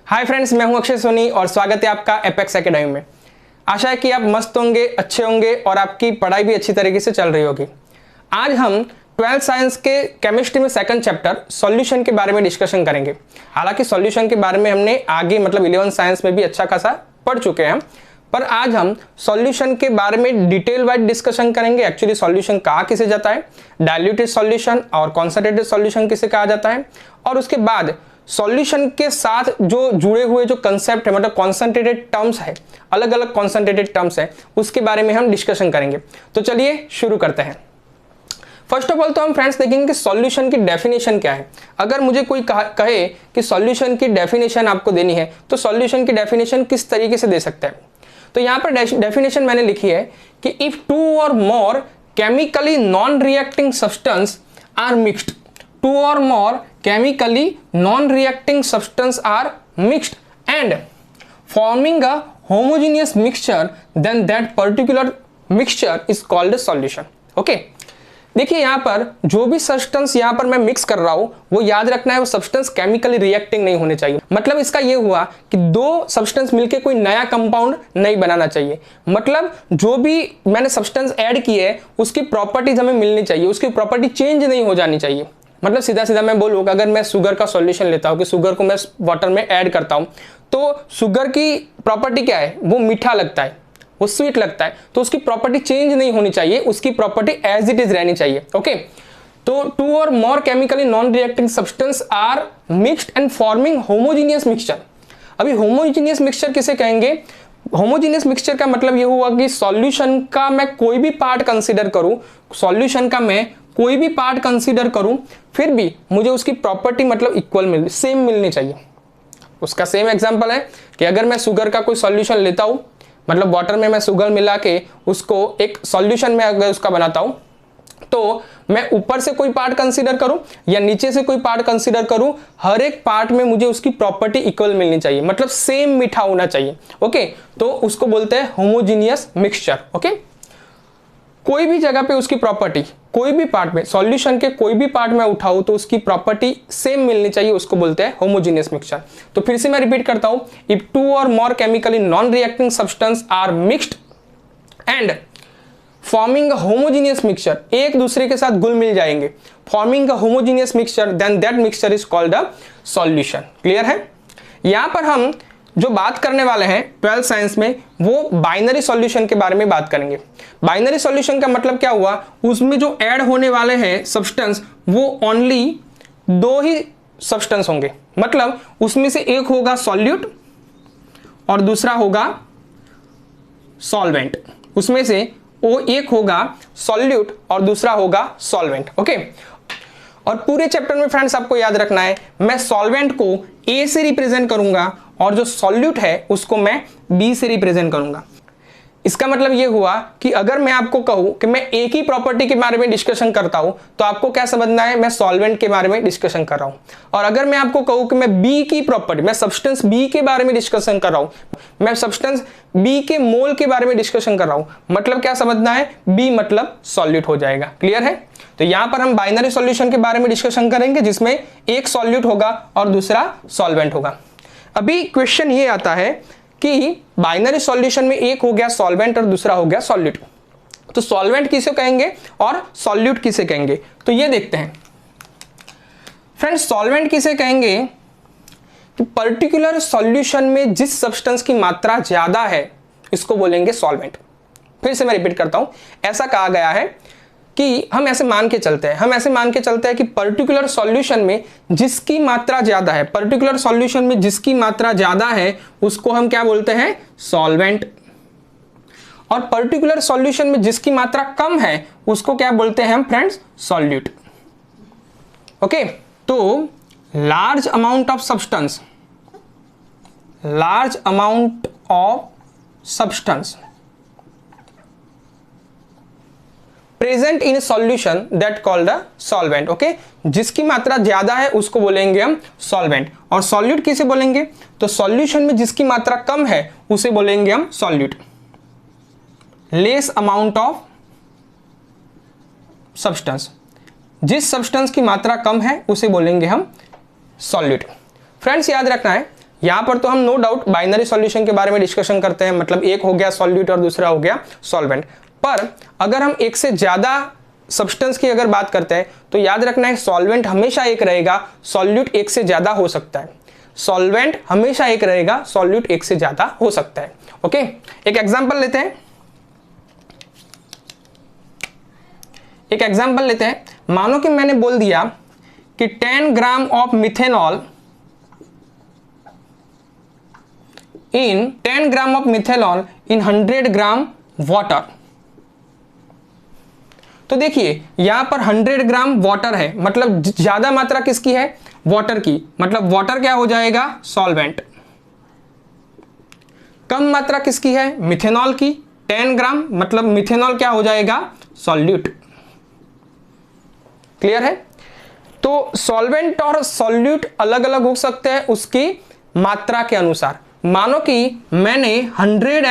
Hi friends, मैं हूं अक्षय सोनी और स्वागत है आपका एपेक्स एकेडमी में। आशा है कि आप मस्त होंगे, अच्छे होंगे और आपकी पढ़ाई भी अच्छी तरीके से चल रही होगी। आज हम 12th साइंस के केमिस्ट्री में सेकंड चैप्टर सॉल्यूशन के बारे में डिस्कशन करेंगे। हालांकि सॉल्यूशन के बारे में हमने आगे 11th साइंस में भी अच्छा खासा पढ़ चुके हैं, पर आज हम सॉल्यूशन के बारे में डिटेल वाइज डिस्कशन करेंगे। एक्चुअली सॉल्यूशन कहा किसे जाता है, डाइल्यूटेड सॉल्यूशन और कॉन्संट्रेटेड सॉल्यूशन किसे कहा जाता है, और उसके बाद सॉल्यूशन के साथ जो जुड़े हुए जो कंसेप्ट है, मतलब कॉन्संट्रेटेड टर्म्स है, अलग अलग कॉन्संट्रेटेड टर्म्स है, उसके बारे में हम डिस्कशन करेंगे। तो चलिए शुरू करते हैं। फर्स्ट ऑफ ऑल तो हम फ्रेंड्स देखेंगे कि सॉल्यूशन की डेफिनेशन क्या है। अगर मुझे कोई कहे कि सॉल्यूशन की डेफिनेशन आपको देनी है तो सॉल्यूशन की डेफिनेशन किस तरीके से दे सकते हैं। तो यहाँ पर डेफिनेशन मैंने लिखी है कि इफ टू और more chemically non reacting substance are mixed, two or more chemically non-reacting substance are mixed and forming a homogeneous mixture, then that particular mixture is called a solution. Okay? देखिए यहाँ पर जो भी substance यहाँ पर मैं mix कर रहा हूँ वो याद रखना है, वो सब्सटेंस केमिकली रिएक्टिंग नहीं होने चाहिए। मतलब इसका ये हुआ कि दो सब्सटेंस मिलके कोई नया कंपाउंड नहीं बनाना चाहिए। मतलब जो भी मैंने सब्सटेंस ऐड की है उसकी प्रॉपर्टीज हमें मिलनी चाहिए, उसकी प्रॉपर्टी चेंज नहीं हो जानी चाहिए। मतलब सीधा सीधा मैं बोलूँ कि अगर मैं शुगर का सॉल्यूशन लेता हूँ कि शुगर को मैं वाटर में ऐड करता हूँ तो शुगर की प्रॉपर्टी क्या है, वो मीठा लगता है, वो स्वीट लगता है, तो उसकी प्रॉपर्टी चेंज नहीं होनी चाहिए, उसकी प्रॉपर्टी एज इट इज रहनी चाहिए। ओके, तो टू और more chemically non reacting substance are mixed and forming homogeneous mixture. अभी होमोजीनियस मिक्सचर किसे कहेंगे? होमोजीनियस मिक्सचर का मतलब ये हुआ कि सॉल्यूशन का मैं कोई भी पार्ट कंसीडर करूं, सॉल्यूशन का मैं कोई भी पार्ट कंसीडर करूं, फिर भी मुझे उसकी प्रॉपर्टी मतलब इक्वल सेम मिलनी चाहिए। उसका सेम एग्जांपल है कि अगर मैं शुगर का कोई सॉल्यूशन लेता हूं, मतलब वाटर में मैं शुगर मिला के उसको एक सॉल्यूशन में अगर उसका बनाता हूं, तो मैं ऊपर से कोई पार्ट कंसीडर करूं या नीचे से कोई पार्ट कंसीडर करूं, हर एक पार्ट में मुझे उसकी प्रॉपर्टी इक्वल मिलनी चाहिए, मतलब सेम मीठा होना चाहिए। ओके, तो उसको बोलते हैं होमोजीनियस मिक्सचर। ओके, कोई भी जगह पे उसकी प्रॉपर्टी कोई भी पार्ट में, सॉल्यूशन के कोई भी पार्ट में उठाऊं तो उसकी प्रॉपर्टी सेम मिलनी चाहिए, उसको बोलते हैं होमोजीनियस मिक्सचर। तो फिर से मैं रिपीट करता हूं, इफ टू और more chemically non reacting substance are mixed and forming homogeneous mixture, एक दूसरे के साथ घुल मिल जाएंगे, forming homogeneous mixture, then that mixture is called a solution. Clear है? यहां पर हम जो बात करने वाले हैं 12th साइंस में वो बाइनरी सॉल्यूशन के बारे में बात करेंगे। बाइनरी सॉल्यूशन का मतलब क्या हुआ, उसमें जो ऐड होने वाले हैं सब्सटेंस वो ओनली दो ही सब्सटेंस होंगे। मतलब उसमें से एक होगा सॉल्यूट और दूसरा होगा सॉल्वेंट। उसमें से वो एक होगा सॉल्यूट और दूसरा होगा सॉल्वेंट। ओके, और पूरे चैप्टर में फ्रेंड्स आपको याद रखना है, मैं सॉल्वेंट को ए से रिप्रेजेंट करूंगा और जो सॉल्यूट है उसको मैं बी से रिप्रेजेंट करूंगा। इसका मतलब ये हुआ कि अगर मैं आपको कहूं कि मैं एक ही प्रॉपर्टी के बारे में डिस्कशन करता हूं तो आपको क्या समझना है, मैं सॉल्वेंट के बारे में डिस्कशन कर रहा हूं। और अगर मैं आपको कहूं कि मैं बी की प्रॉपर्टी, मैं सब्सटेंस बी के बारे में डिस्कशन कर रहा हूं, मैं सब्सटेंस बी के मोल के बारे में डिस्कशन कर रहा हूं, मतलब क्या समझना है, बी मतलब सॉल्यूट हो जाएगा। क्लियर है? तो यहां पर हम बाइनरी सॉल्यूशन के बारे में डिस्कशन करेंगे जिसमें एक सॉल्यूट होगा और दूसरा सॉल्वेंट होगा। अभी क्वेश्चन ये आता है कि बाइनरी सॉल्यूशन में एक हो गया सॉल्वेंट और दूसरा हो गया सॉल्यूट, तो सॉल्वेंट किसे कहेंगे और सॉल्यूट किसे कहेंगे, तो ये देखते हैं फ्रेंड्स। सॉल्वेंट किसे कहेंगे कि पर्टिकुलर सॉल्यूशन में जिस सब्सटेंस की मात्रा ज्यादा है इसको बोलेंगे सॉल्वेंट। फिर से मैं रिपीट करता हूं, ऐसा कहा गया है कि हम ऐसे मान के चलते हैं कि पर्टिकुलर सॉल्यूशन में जिसकी मात्रा ज्यादा है, पर्टिकुलर सॉल्यूशन में जिसकी मात्रा ज्यादा है उसको हम क्या बोलते हैं, सॉल्वेंट। और पर्टिकुलर सॉल्यूशन में जिसकी मात्रा कम है उसको क्या बोलते हैं हम फ्रेंड्स, सॉल्यूट। ओके, तो large amount of substance present in solution that called a solvent. Okay, जिसकी मात्रा ज्यादा है उसको बोलेंगे हम सॉल्वेंट। और सॉल्यूट किसे बोलेंगे, तो सॉल्यूशन में जिसकी मात्रा कम है उसे बोलेंगे हम solute. Less amount of substance, जिस सब्सटेंस की मात्रा कम है उसे बोलेंगे हम सॉल्यूट। फ्रेंड्स याद रखना है, यहां पर तो हम नो डाउट बाइनरी सॉल्यूशन के बारे में डिस्कशन करते हैं, मतलब एक हो गया सॉल्यूट और दूसरा हो गया सॉल्वेंट। पर अगर हम एक से ज्यादा सब्सटेंस की अगर बात करते हैं तो याद रखना है सॉल्वेंट हमेशा एक रहेगा, सॉल्यूट एक से ज्यादा हो सकता है। सॉल्वेंट हमेशा एक रहेगा, सॉल्यूट एक से ज्यादा हो सकता है। ओके, एक एग्जांपल लेते हैं। मानो कि मैंने बोल दिया कि 10 gram of methanol in 100 gram water. तो देखिए यहां पर 100 ग्राम वाटर है, मतलब ज्यादा मात्रा किसकी है? वाटर की, मतलब वाटर क्या हो जाएगा? सॉल्वेंट। कम मात्रा किसकी है? मिथेनॉल की, 10 ग्राम, मतलब मिथेनॉल क्या हो जाएगा? सॉल्यूट। क्लियर है? तो सॉल्वेंट और सॉल्यूट अलग अलग हो सकते हैं उसकी मात्रा के अनुसार। मानो कि मैंने 100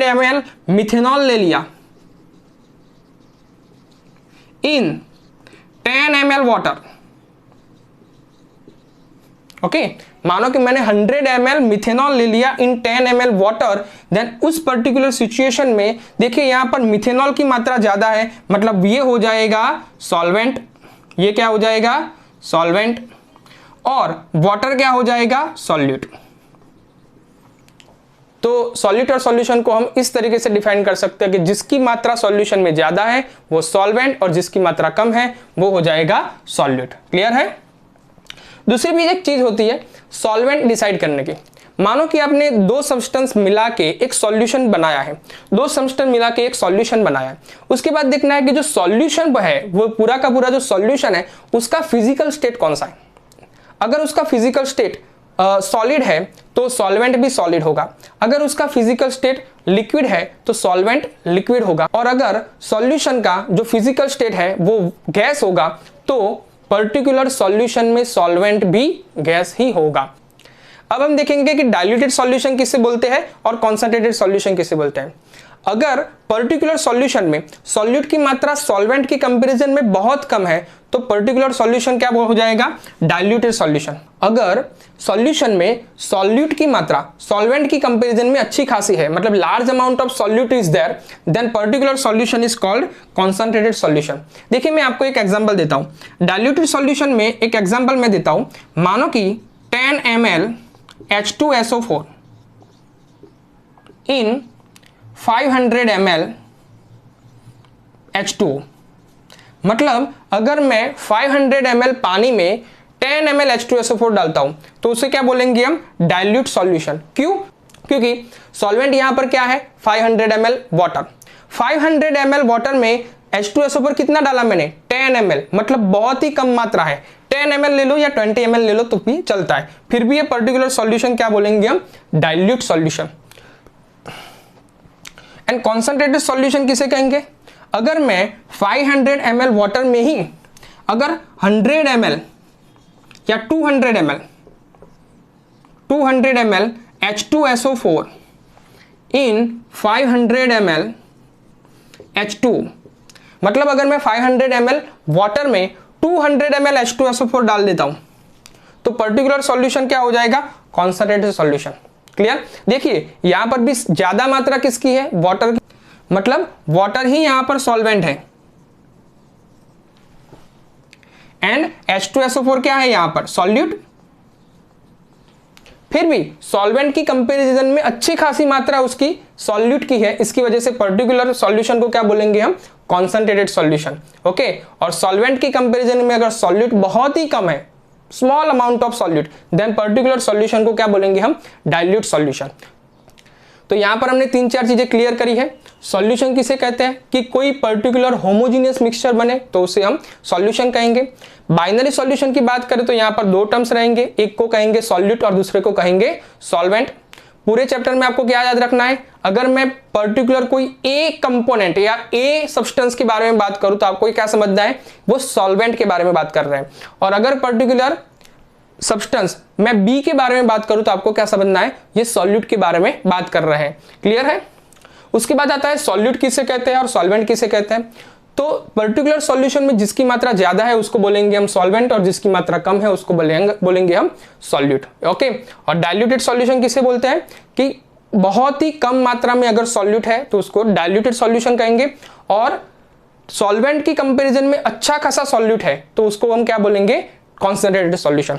ml मिथेनॉल ले लिया इन 10 ml वाटर। ओके, मानो कि मैंने 100 ml मिथेनॉल ले लिया इन 10 ml वाटर, देन उस पर्टिकुलर सिचुएशन में देखिए यहां पर मिथेनॉल की मात्रा ज्यादा है, मतलब ये हो जाएगा सॉल्वेंट। ये क्या हो जाएगा? सॉल्वेंट। और वाटर क्या हो जाएगा? सॉल्यूट। तो सॉल्यूट और सॉल्यूशन को हम इस तरीके से डिफाइन कर सकते हैं कि जिसकी मात्रा सॉल्यूशन में ज्यादा है वो सॉल्वेंट और जिसकी मात्रा कम है वो हो जाएगा सॉल्यूट। क्लियर है? दूसरी भी एक चीज होती है सॉल्वेंट डिसाइड करने की। मानो कि आपने दो सब्सटेंस मिला के एक सॉल्यूशन बनाया है, उसके बाद देखना है कि जो सॉल्यूशन है वो पूरा का पूरा जो सॉल्यूशन है उसका फिजिकल स्टेट कौन सा है। अगर उसका फिजिकल स्टेट सॉलिड है तो सॉल्वेंट भी सॉलिड होगा, अगर उसका फिजिकल स्टेट लिक्विड है तो सॉल्वेंट लिक्विड होगा, और अगर सॉल्यूशन का जो फिजिकल स्टेट है वो गैस होगा तो पर्टिकुलर सॉल्यूशन में सॉल्वेंट भी गैस ही होगा। अब हम देखेंगे कि डाइल्यूटेड सॉल्यूशन किसे बोलते हैं और कॉन्संट्रेटेड सॉल्यूशन किसे बोलते हैं। अगर पर्टिकुलर सॉल्यूशन में सॉल्यूट की मात्रा सॉल्वेंट की कंपैरिजन में बहुत कम है तो पर्टिकुलर सॉल्यूशन क्या हो जाएगा? Diluted solution. अगर सॉल्यूशन में सॉल्यूट की मात्रा सॉल्वेंट की कंपैरिजन में अच्छी खासी है, मतलब large amount of solute is there, then particular solution is called concentrated solution. देखिए मैं आपको एक एग्जांपल देता हूं। डाइल्यूटेड सॉल्यूशन में एक एग्जांपल मैं देता हूं। मानो कि 10 ml H2SO4 इन 500 ml H2O, मतलब अगर मैं 500 ml पानी में 10 ml H2SO4 डालता हूं तो उसे क्या बोलेंगे हम? Dilute solution. क्यों? क्योंकि सॉल्वेंट यहां पर क्या है? 500 ml वाटर। 500 ml वाटर में H2SO4 कितना डाला मैंने? 10 ml, मतलब बहुत ही कम मात्रा है। 10 ml ले लो या 20 ml ले लो तो भी चलता है, फिर भी ये पर्टिकुलर सॉल्यूशन क्या बोलेंगे हम? Dilute solution. And concentrated solution किसे कहेंगे? अगर मैं 500 ml वाटर में ही अगर 100 ml या 200 ml H2SO4 इन 500 ml H2, मतलब अगर मैं 500 ml वाटर में 200 ml H2SO4 डाल देता हूं तो पर्टिकुलर सॉल्यूशन क्या हो जाएगा? Concentrated solution. क्लियर? देखिए यहां पर भी ज्यादा मात्रा किसकी है? वाटर की, मतलब वाटर ही यहां पर सॉल्वेंट है एंड H2SO4 क्या है यहां पर? सॉल्यूट। फिर भी सॉल्वेंट की कंपैरिजन में अच्छी खासी मात्रा उसकी सॉल्यूट की है, इसकी वजह से पर्टिकुलर सॉल्यूशन को क्या बोलेंगे हम? Concentrated solution. ओके, और सॉल्वेंट की कंपैरिजन में अगर सॉल्यूट बहुत ही कम है, small amount of solute, then particular solution को क्या बोलेंगे हम? Dilute solution. तो यहां पर हमने 3-4 चीजें क्लियर करी है। सॉल्यूशन किसे कहते हैं? कि कोई पर्टिकुलर होमोजीनियस मिक्सचर बने तो उसे हम सॉल्यूशन कहेंगे। बाइनरी सॉल्यूशन की बात करें तो यहां पर दो टर्म्स रहेंगे, एक को कहेंगे सॉल्यूट और दूसरे को कहेंगे सॉल्वेंट। पूरे चैप्टर में आपको क्या याद रखना है? अगर मैं पर्टिकुलर कोई ए कंपोनेंट या ए सब्सटेंस के बारे में बात करूं तो आपको क्या समझना है? वो सॉल्वेंट के बारे में बात कर रहे हैं। और अगर पर्टिकुलर सब्सटेंस मैं बी के बारे में बात करूं तो आपको क्या समझना है? ये सॉल्यूट के बारे में बात कर रहे हैं। क्लियर है? उसके बाद आता है सॉल्यूट किसे कहते हैं और सॉल्वेंट किसे कहते हैं। तो पर्टिकुलर सॉल्यूशन में जिसकी मात्रा ज्यादा है उसको बोलेंगे हम सॉल्वेंट, और जिसकी मात्रा कम है उसको बोलेंगे हम सॉल्यूट। ओके, और डाइल्यूटेड सॉल्यूशन किसे बोलते हैं कि बहुत ही कम मात्रा में अगर सॉल्यूट है तो उसको डाइल्यूटेड सॉल्यूशन कहेंगे, और सॉल्वेंट की कंपैरिजन में अच्छा खासा सॉल्यूट है तो उसको हम क्या बोलेंगे, कॉन्सेंट्रेटेड सॉल्यूशन।